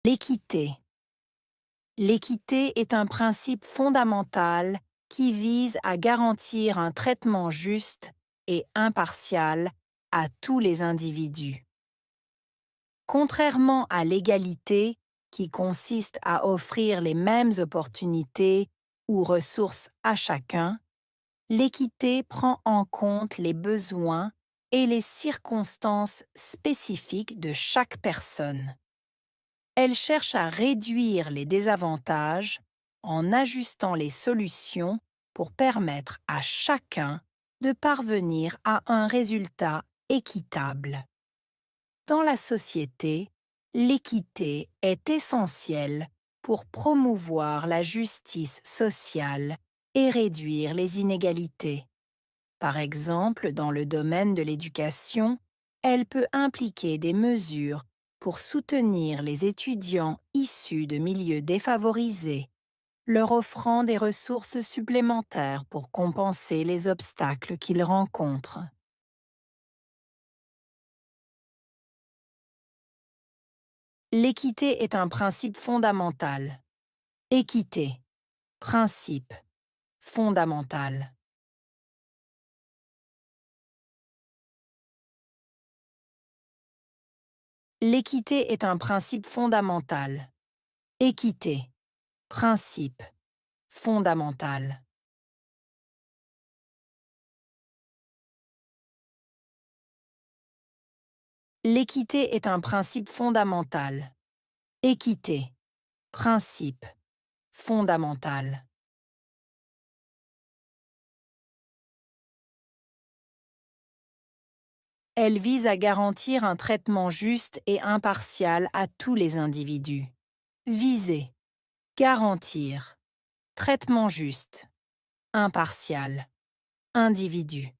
L'équité. L'équité est un principe fondamental qui vise à garantir un traitement juste et impartial à tous les individus. Contrairement à l'égalité, qui consiste à offrir les mêmes opportunités ou ressources à chacun, l'équité prend en compte les besoins et les circonstances spécifiques de chaque personne. Elle cherche à réduire les désavantages en ajustant les solutions pour permettre à chacun de parvenir à un résultat équitable. Dans la société, l'équité est essentielle pour promouvoir la justice sociale et réduire les inégalités. Par exemple, dans le domaine de l'éducation, elle peut impliquer des mesures pour soutenir les étudiants issus de milieux défavorisés, leur offrant des ressources supplémentaires pour compenser les obstacles qu'ils rencontrent. L'équité est un principe fondamental. Équité, principe, fondamental. L'équité est un principe fondamental. Équité, principe, fondamental. L'équité est un principe fondamental. Équité, principe, fondamental. Elle vise à garantir un traitement juste et impartial à tous les individus. Viser, garantir, traitement juste, impartial, individu.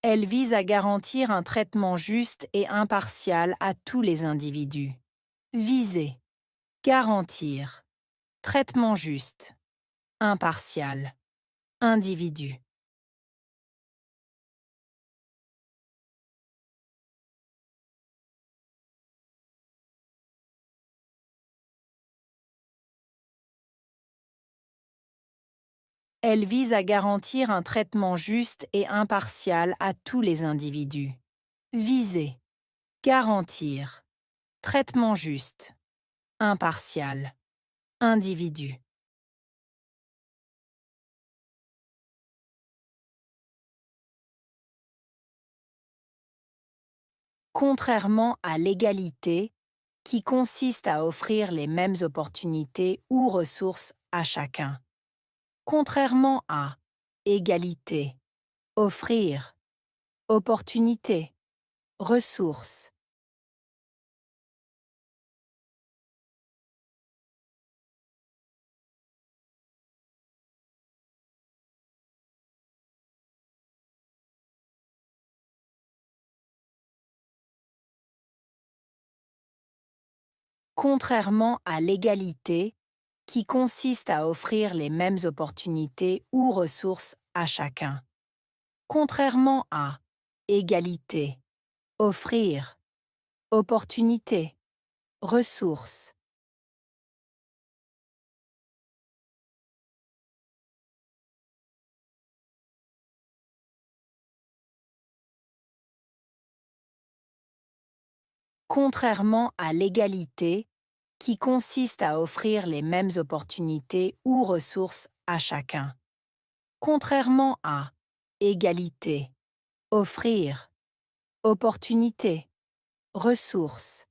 Elle vise à garantir un traitement juste et impartial à tous les individus. Viser, garantir, traitement juste, impartial, individu. Elle vise à garantir un traitement juste et impartial à tous les individus. Viser, garantir, traitement juste, impartial, individu. Contrairement à l'égalité, qui consiste à offrir les mêmes opportunités ou ressources à chacun. Contrairement à égalité, offrir, opportunité, ressources. Contrairement à l'égalité, qui consiste à offrir les mêmes opportunités ou ressources à chacun. Contrairement à égalité, offrir, opportunité, ressources. Contrairement à l'égalité, qui consiste à offrir les mêmes opportunités ou ressources à chacun. Contrairement à égalité, offrir, opportunité, ressources.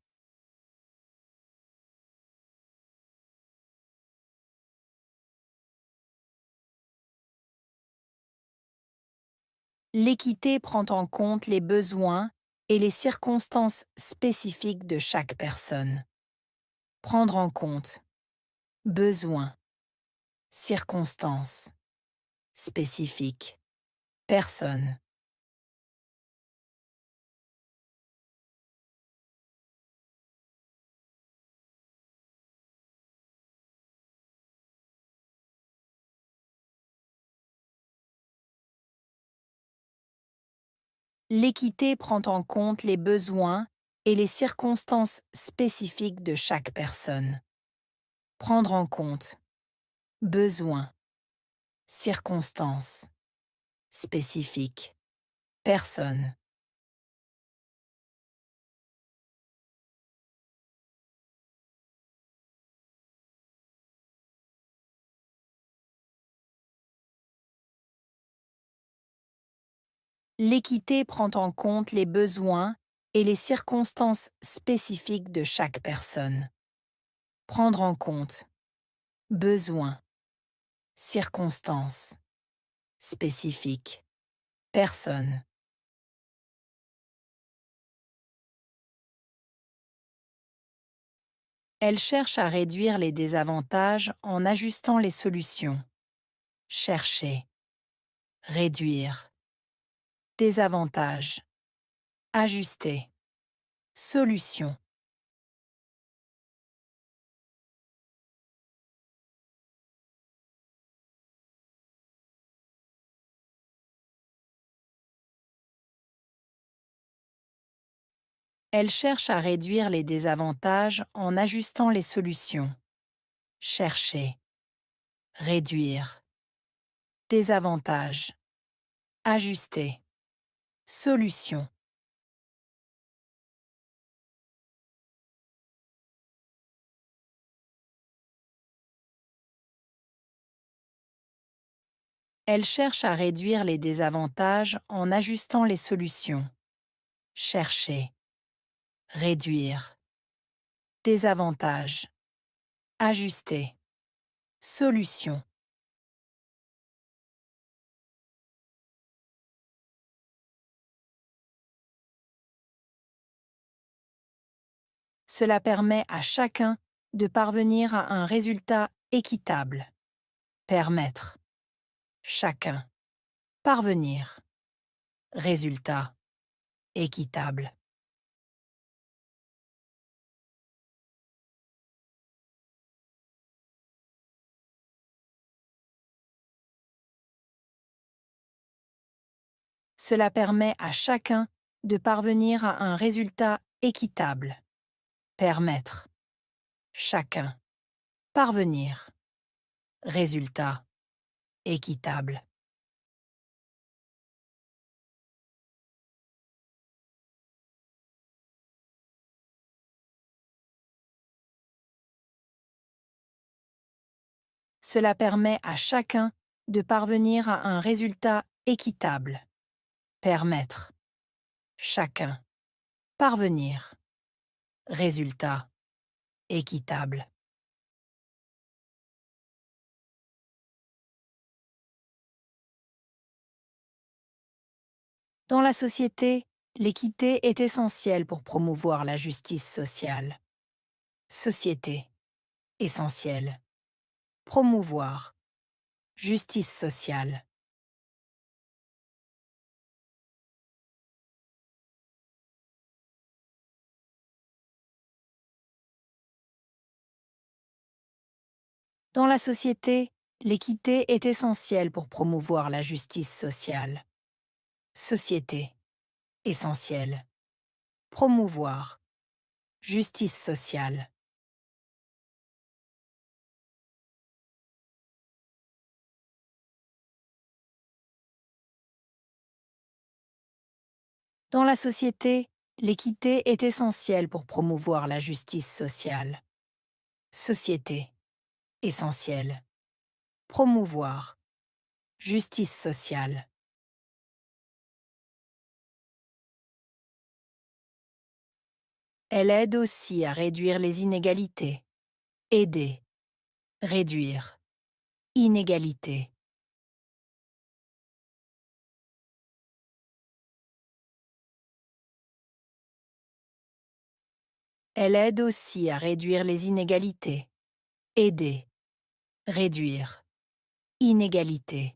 L'équité prend en compte les besoins et les circonstances spécifiques de chaque personne. Prendre en compte besoins, circonstances, spécifiques, personnes. L'équité prend en compte les besoins et les circonstances spécifiques de chaque personne. Prendre en compte. Besoins, circonstances, spécifiques, personne. L'équité prend en compte les besoins et les circonstances spécifiques de chaque personne. Prendre en compte. Besoins, circonstances, spécifiques, personne. Elle cherche à réduire les désavantages en ajustant les solutions. Chercher, réduire, désavantages, ajuster, solution. Elle cherche à réduire les désavantages en ajustant les solutions. Chercher, réduire, désavantages, ajuster, solution. Elle cherche à réduire les désavantages en ajustant les solutions. Chercher, réduire, désavantages, ajuster, solution. Cela permet à chacun de parvenir à un résultat équitable. Permettre. Chacun. Parvenir. Résultat. Équitable. Cela permet à chacun de parvenir à un résultat équitable. Permettre. Chacun. Parvenir. Résultat. Équitable. Cela permet à chacun de parvenir à un résultat équitable. Permettre. Chacun. Parvenir. Résultat. Équitable. Dans la société, l'équité est essentielle pour promouvoir la justice sociale. Société. Essentielle. Promouvoir. Justice sociale. Dans la société, l'équité est essentielle pour promouvoir la justice sociale. Société. Essentielle. Promouvoir. Justice sociale. Dans la société, l'équité est essentielle pour promouvoir la justice sociale. Société. Essentielle. Promouvoir. Justice sociale. Elle aide aussi à réduire les inégalités. Aider. Réduire. Inégalité. Elle aide aussi à réduire les inégalités. Aider. Réduire. Inégalité.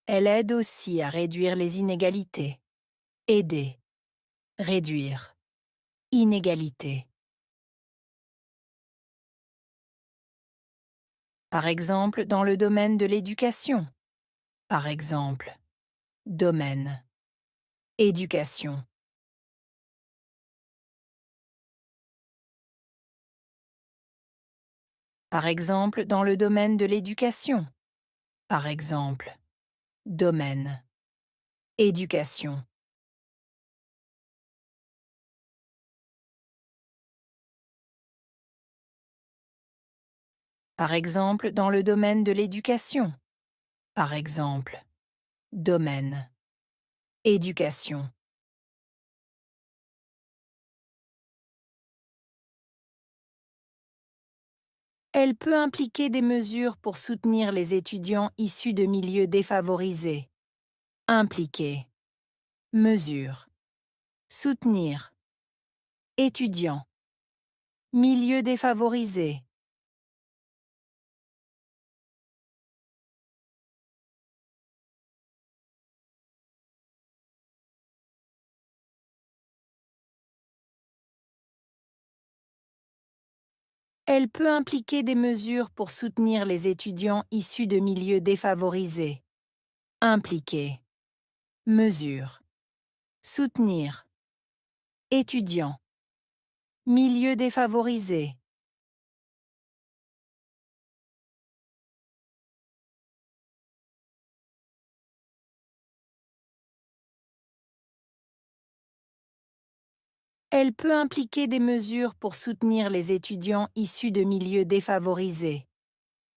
Elle aide aussi à réduire les inégalités. Aider. Réduire. Inégalité. Par exemple, dans le domaine de l'éducation. Par exemple, domaine, éducation. Par exemple, dans le domaine de l'éducation. Par exemple, domaine, éducation. Par exemple, dans le domaine de l'éducation. Par exemple, domaine, éducation. Elle peut impliquer des mesures pour soutenir les étudiants issus de milieux défavorisés. Impliquer, mesure, soutenir, étudiant, milieu défavorisé. Elle peut impliquer des mesures pour soutenir les étudiants issus de milieux défavorisés. Impliquer, mesure, soutenir, étudiant, milieu défavorisé. Elle peut impliquer des mesures pour soutenir les étudiants issus de milieux défavorisés.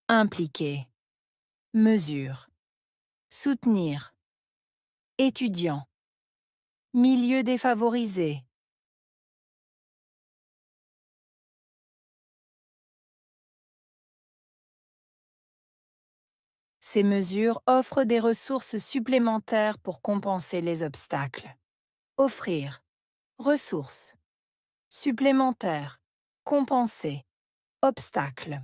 Impliquer, mesure, soutenir, étudiant, milieu défavorisé. Ces mesures offrent des ressources supplémentaires pour compenser les obstacles. Offrir, ressources, supplémentaires, compenser, obstacle.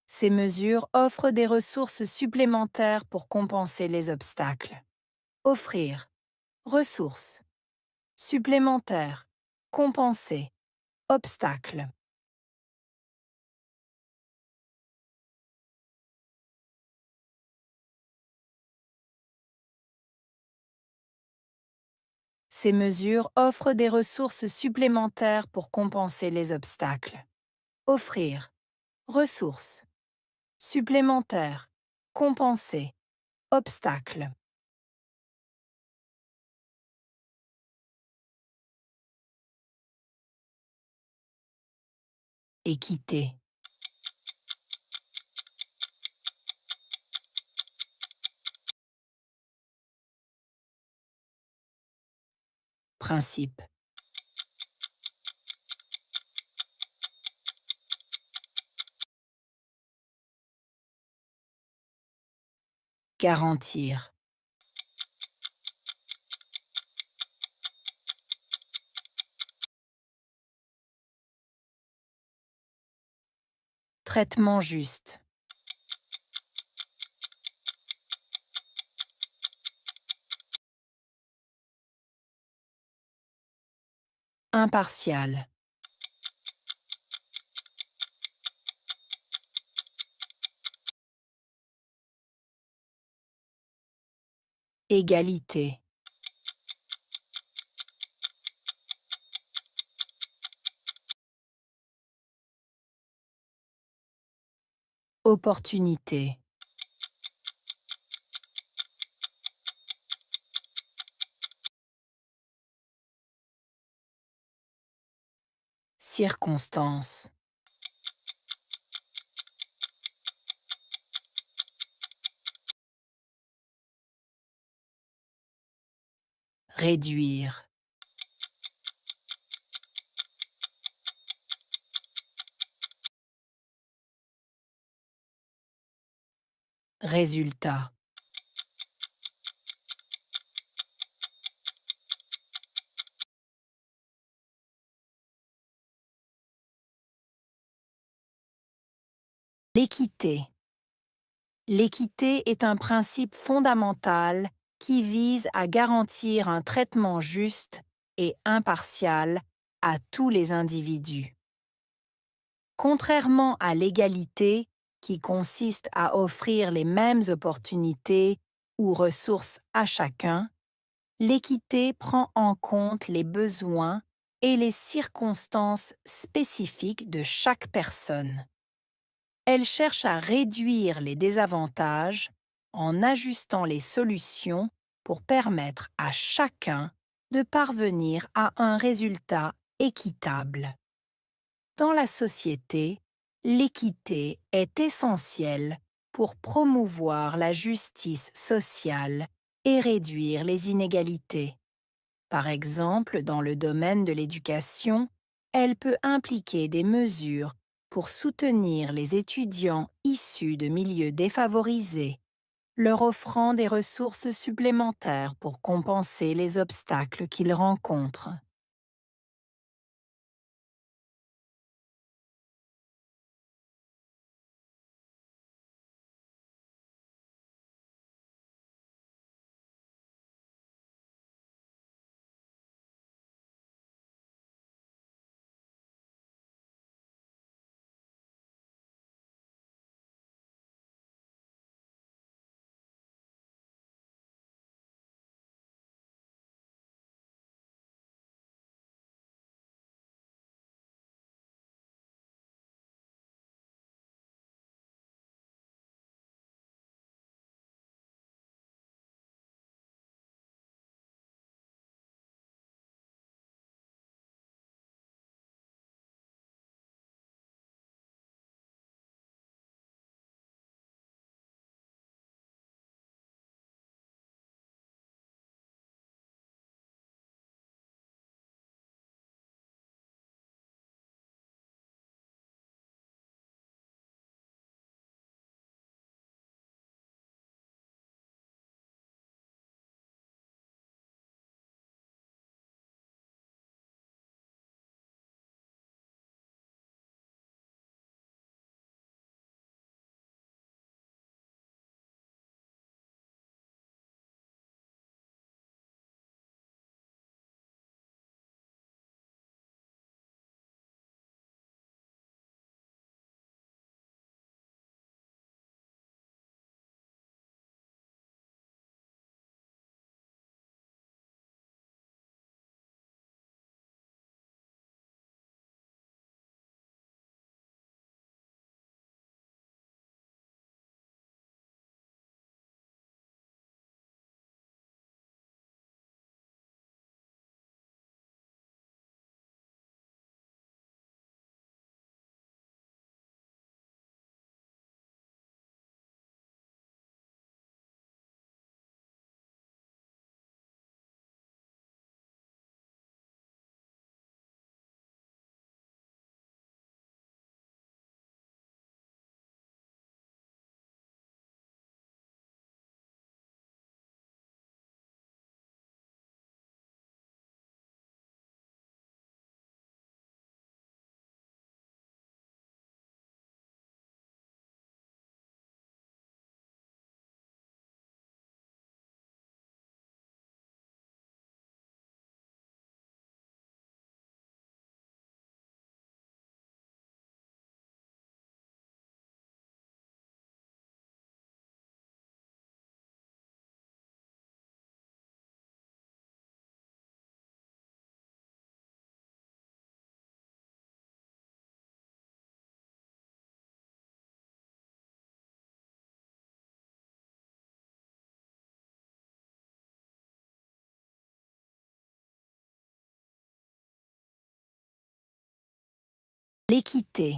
Ces mesures offrent des ressources supplémentaires pour compenser les obstacles. Offrir, ressources, supplémentaires, compenser, obstacle. Ces mesures offrent des ressources supplémentaires pour compenser les obstacles. Offrir, ressources, supplémentaires, compenser, obstacle. Équité. Principe. Garantir. Traitement juste. Impartial. Égalité. Opportunité. Circonstance. Réduire. Résultat. L'équité. L'équité est un principe fondamental qui vise à garantir un traitement juste et impartial à tous les individus. Contrairement à l'égalité, qui consiste à offrir les mêmes opportunités ou ressources à chacun, l'équité prend en compte les besoins et les circonstances spécifiques de chaque personne. Elle cherche à réduire les désavantages en ajustant les solutions pour permettre à chacun de parvenir à un résultat équitable. Dans la société, l'équité est essentielle pour promouvoir la justice sociale et réduire les inégalités. Par exemple, dans le domaine de l'éducation, elle peut impliquer des mesures pour soutenir les étudiants issus de milieux défavorisés, leur offrant des ressources supplémentaires pour compenser les obstacles qu'ils rencontrent. L'équité.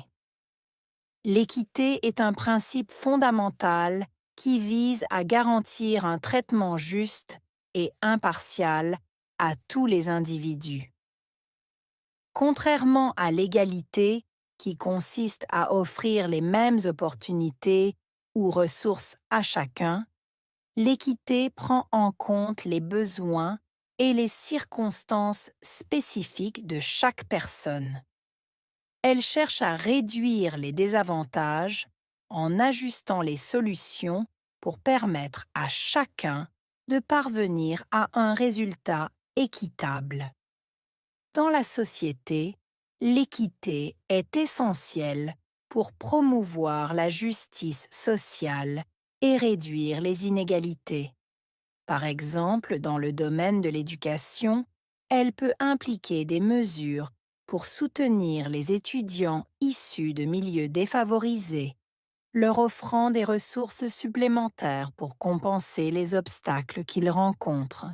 L'équité est un principe fondamental qui vise à garantir un traitement juste et impartial à tous les individus. Contrairement à l'égalité, qui consiste à offrir les mêmes opportunités ou ressources à chacun, l'équité prend en compte les besoins et les circonstances spécifiques de chaque personne. Elle cherche à réduire les désavantages en ajustant les solutions pour permettre à chacun de parvenir à un résultat équitable. Dans la société, l'équité est essentielle pour promouvoir la justice sociale et réduire les inégalités. Par exemple, dans le domaine de l'éducation, elle peut impliquer des mesures pour soutenir les étudiants issus de milieux défavorisés, leur offrant des ressources supplémentaires pour compenser les obstacles qu'ils rencontrent.